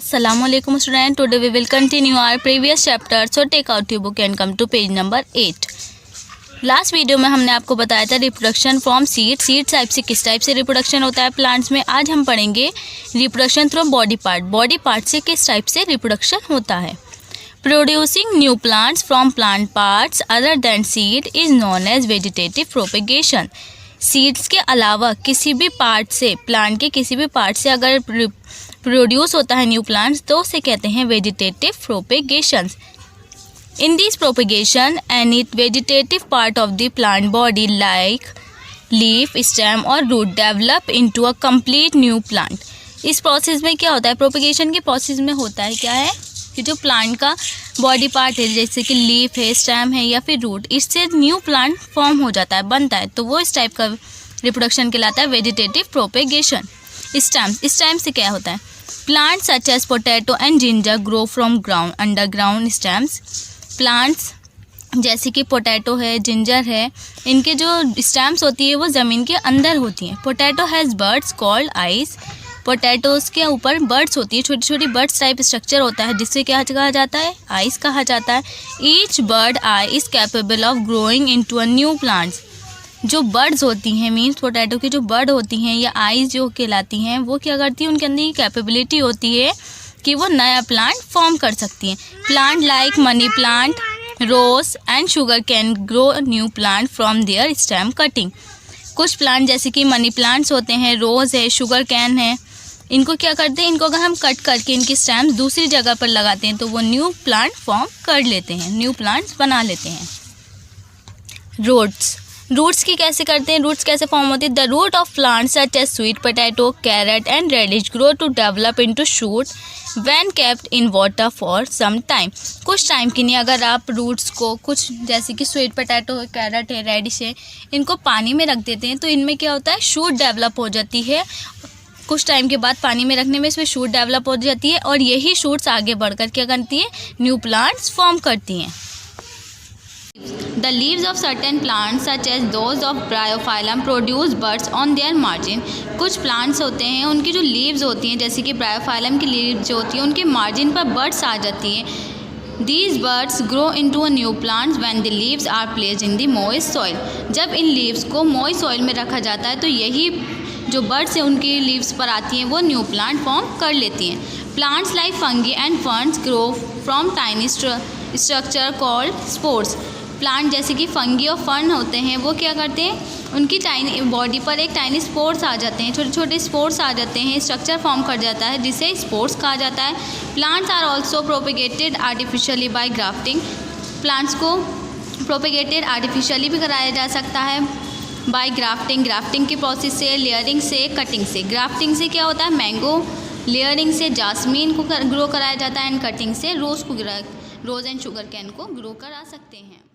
Assalamualaikum student. Today we will continue our previous chapter. So take out your book and come to page number 8. Last video में हमने आपको बताया था reproduction from seed type से किस type से reproduction होता है प्लांट्स में। आज हम पढ़ेंगे रिप्रोडक्शन थ्रू बॉडी पार्ट से किस टाइप से रिप्रोडक्शन होता है। Producing new plants from plant parts other than seed is known as vegetative propagation. Seeds के अलावा किसी भी पार्ट से, प्लांट के किसी भी पार्ट से अगर प्रोड्यूस होता है न्यू प्लांट्स तो उसे कहते हैं vegetative propagation. In this propagation, any vegetative part of the plant body like leaf, stem or root develop into a complete new plant. इस प्रोसेस में क्या होता है, प्रोपेगेशन के प्रोसेस में होता है क्या है कि जो प्लांट का बॉडी पार्ट है जैसे कि लीफ है, स्टेम है या फिर रूट, इससे न्यू प्लांट फॉर्म हो जाता है, बनता है, तो वो इस टाइप का रिप्रोडक्शन कहलाता है वेजिटेटिव प्रोपेगेशन। स्टेम से क्या होता है, plant such as potato and ginger grow from ground underground stems. Plants जैसे कि पोटैटो है, जिंजर है, इनके जो स्टेम्स होती है वो ज़मीन के अंदर होती हैं। Potato has birds called eyes. Potatoes के ऊपर बर्ड्स होती है, छोटी छोटी बर्ड्स टाइप स्ट्रक्चर होता है जिससे क्या कहा जाता है, आइज कहा जाता है। Each bird I is capable of growing into a new plants. जो बर्ड्स होती हैं मीन्स पोटैटो की जो बर्ड होती हैं या आइज जो कहलाती हैं वो क्या करती हैं, उनके अंदर ये कैपेबिलिटी होती है कि वो नया प्लांट फॉर्म कर सकती हैं। Plant like money plant, rose and sugarcane grow new plant from their stem cutting. कुछ प्लांट जैसे कि मनी प्लांट्स होते हैं, रोज़ है, शुगर कैन है, इनको क्या करते हैं, इनको अगर हम कट करके इनकी स्टेम्स दूसरी जगह पर लगाते हैं तो वो न्यू प्लांट फॉर्म कर लेते हैं, न्यू प्लांट्स बना लेते हैं। रूट्स की कैसे करते हैं, रूट्स कैसे फॉर्म होती है। The root of plants such as sweet potato, carrot and radish grow to develop into shoot when kept in water for some time. कुछ टाइम के लिए अगर आप रूट्स को, कुछ जैसे कि स्वीट पोटैटो है, कैरेट है, रेडिश है, इनको पानी में रख देते हैं तो इनमें क्या होता है, शूट डेवलप हो जाती है। कुछ टाइम के बाद पानी में रखने में इसमें शूट डेवलप हो जाती है और यही शूट्स आगे बढ़कर क्या करती है, न्यू प्लांट्स फॉर्म करती हैं। The leaves of certain plants such as those of Bryophyllum produce buds on their margin. कुछ प्लांट्स होते हैं उनकी जो लीव्स होती हैं जैसे कि ब्रायोफाइलम की लीव्स जो होती हैं उनके मार्जिन पर बर्ड्स आ जाती हैं। These buds grow into a new plants when the leaves are placed in the moist soil. जब इन लीव्स को moist soil में रखा जाता है तो यही जो बर्ड्स हैं उनकी लीव्स पर आती हैं वो न्यू प्लांट फॉर्म कर लेती हैं। Plants like fungi and ferns grow from tiny structure called spores. Plant जैसे कि फंगी और फर्न होते हैं वो क्या करते हैं, उनकी टाइनी बॉडी पर एक टाइनी स्पोर्स आ जाते हैं, छोटे छोटे स्पोर्स आ जाते हैं, स्ट्रक्चर फॉर्म कर जाता है जिसे स्पोर्स कहा जाता है। Plants are also propagated artificially by grafting. Plants को प्रोपेगेटेड आर्टिफिशियली भी कराया जा सकता है बाय ग्राफ्टिंग के प्रोसेस से, लेयरिंग से, कटिंग से। ग्राफ्टिंग से क्या होता है, मैंगो, लेयरिंग से जास्मीन को ग्रो कराया जाता है एंड कटिंग से रोज़ एंड शुगर कैन को ग्रो करा सकते हैं।